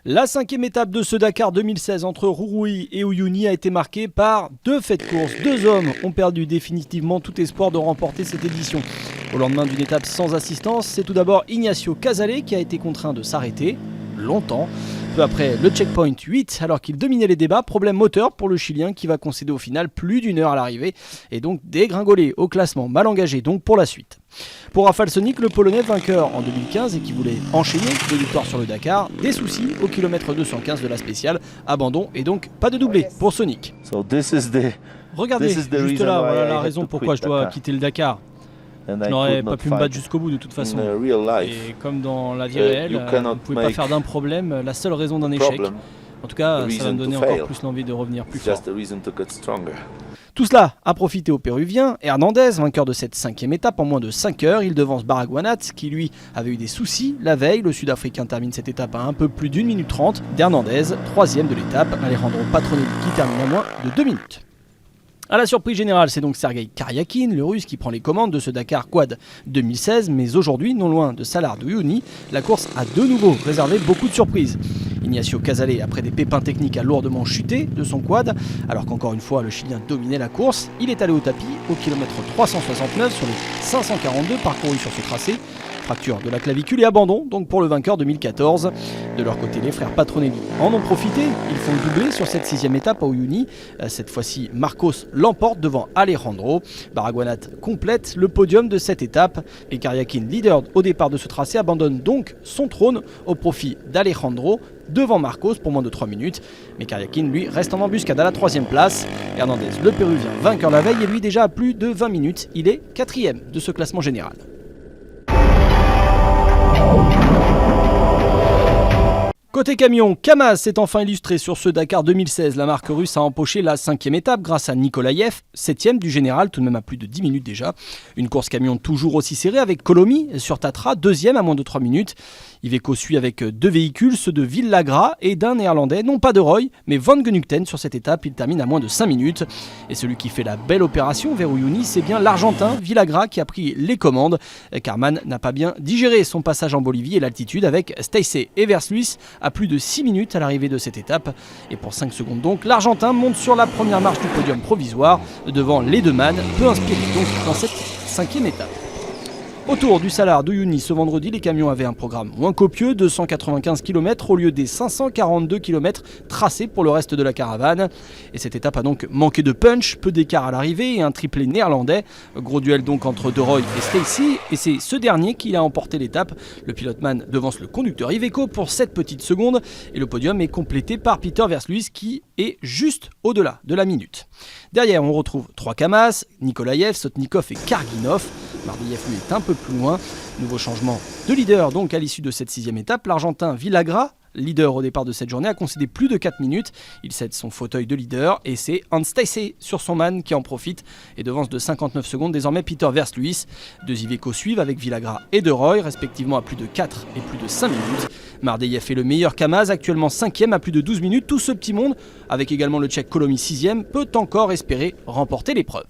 La cinquième étape de ce Dakar 2016 entre Rouroui et Uyuni a été marquée par deux faits de course. Deux hommes ont perdu définitivement tout espoir de remporter cette édition. Au lendemain d'une étape sans assistance, c'est tout d'abord Ignacio Casale qui a été contraint de s'arrêter, longtemps. Peu après le checkpoint 8, alors qu'il dominait les débats, problème moteur pour le Chilien qui va concéder au final plus d'une heure à l'arrivée et donc dégringoler au classement, mal engagé donc pour la suite. Pour Rafał Sonik, le Polonais vainqueur en 2015 et qui voulait enchaîner deux victoires sur le Dakar, des soucis au kilomètre 215 de la spéciale, abandon et donc pas de doublé pour Sonik. Regardez, juste là, voilà la raison pourquoi je dois quitter le Dakar. Je n'aurais pas pu me battre jusqu'au bout de toute façon. Et comme dans la vie réelle, vous ne pouvez pas faire d'un problème la seule raison d'un échec. En tout cas, ça va me donner encore plus l'envie de revenir plus fort. Tout cela a profité aux Péruviens. Hernandez, vainqueur de cette cinquième étape en moins de 5 heures, il devance Baragouanat qui lui avait eu des soucis la veille. Le Sud-Africain termine cette étape à un peu plus d'1 minute 30 d'Hernandez, troisième de l'étape. Alejandro Patronelli qui termine à moins de 2 minutes. À la surprise générale, c'est donc Sergueï Karyakin, le Russe, qui prend les commandes de ce Dakar Quad 2016. Mais aujourd'hui, non loin de Salar de Uyuni, la course a de nouveau réservé beaucoup de surprises. Ignacio Casale, après des pépins techniques, a lourdement chuté de son quad, alors qu'encore une fois, le Chilien dominait la course. Il est allé au tapis au kilomètre 369 sur les 542 parcourus sur ce tracé. Fracture de la clavicule et abandon donc pour le vainqueur 2014. De leur côté, les frères Patronelli en ont profité. Ils font le doublé sur cette sixième étape à Uyuni. Cette fois-ci, Marcos l'emporte devant Alejandro. Baragouanat complète le podium de cette étape. Et Karyakin, leader au départ de ce tracé, abandonne donc son trône au profit d'Alejandro devant Marcos pour moins de 3 minutes. Mais Karyakin, lui, reste en embuscade à la troisième place. Hernandez, le Péruvien, vainqueur la veille, est lui déjà à plus de 20 minutes. Il est quatrième de ce classement général. Côté camion, Kamaz s'est enfin illustré sur ce Dakar 2016. La marque russe a empoché la cinquième étape grâce à Nikolaev, septième du général, tout de même à plus de 10 minutes déjà. Une course camion toujours aussi serrée avec Kolomi sur Tatra, deuxième à moins de 3 minutes. Iveco suit avec deux véhicules, ceux de Villagra et d'un néerlandais, non pas de Roy, mais Van Genugten sur cette étape. Il termine à moins de 5 minutes. Et celui qui fait la belle opération vers Uyuni, c'est bien l'Argentin Villagra qui a pris les commandes. Karman n'a pas bien digéré son passage en Bolivie et l'altitude avec Stacey Eversluis à plus de 6 minutes à l'arrivée de cette étape. Et pour 5 secondes donc, l'Argentin monte sur la première marche du podium provisoire devant Ledeman, peu inspiré donc dans cette cinquième étape. Autour du Salar de Uyuni ce vendredi, les camions avaient un programme moins copieux, 295 km au lieu des 542 km tracés pour le reste de la caravane. Et cette étape a donc manqué de punch, peu d'écart à l'arrivée et un triplé néerlandais. Gros duel donc entre De Roy et Stacey, et c'est ce dernier qui a emporté l'étape. Le piloteman devance le conducteur Iveco pour 7 petites secondes et le podium est complété par Peter Versluis qui est juste au-delà de la minute. Derrière, on retrouve 3 Kamaz, Nikolaev, Sotnikov et Karginov. Mardiev lui est un peu plus loin. Nouveau changement de leader donc à l'issue de cette sixième étape. L'Argentin Villagra, leader au départ de cette journée, a concédé plus de 4 minutes. Il cède son fauteuil de leader et c'est Hans Stacey sur son man qui en profite et devance de 59 secondes désormais Peter Versluis. Deux Iveco suivent avec Villagra et De Roy, respectivement à plus de 4 et plus de 5 minutes. Mardiev est le meilleur Kamaz, actuellement 5e à plus de 12 minutes. Tout ce petit monde, avec également le Tchèque Kolomi 6e, peut encore espérer remporter l'épreuve.